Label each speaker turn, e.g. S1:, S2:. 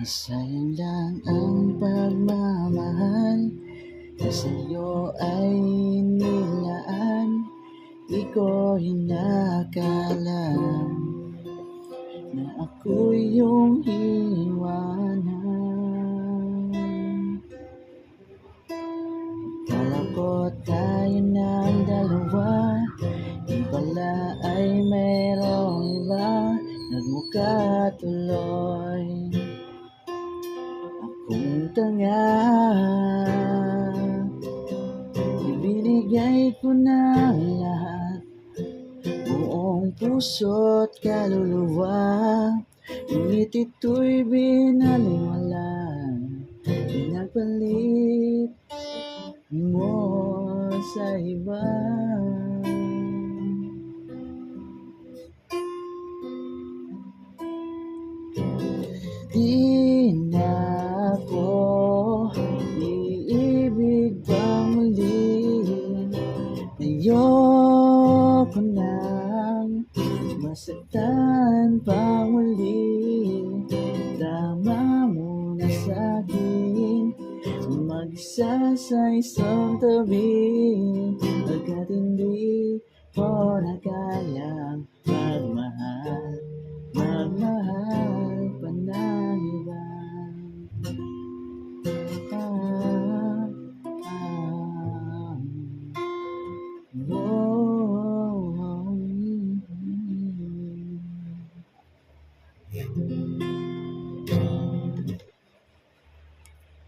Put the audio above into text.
S1: Sayang lang ang pagmamahal na sa'yo ay nilaan. Di ko inakala na ako'y iyong iwanan. Kala ko tayo ng dalawa, yung pala ay mayroong iba. Nagmukha tuloy akong tanga. Ibinigay ko na lahat, buong puso't kaluluwa. Ngunit ito'y binaliwala, pinagpalit mo sa iba. Di na ako iibig pang muli. Ayoko nang masaktan pa muli. Tama mo na sa'kin, mag-isa sa isang tabi.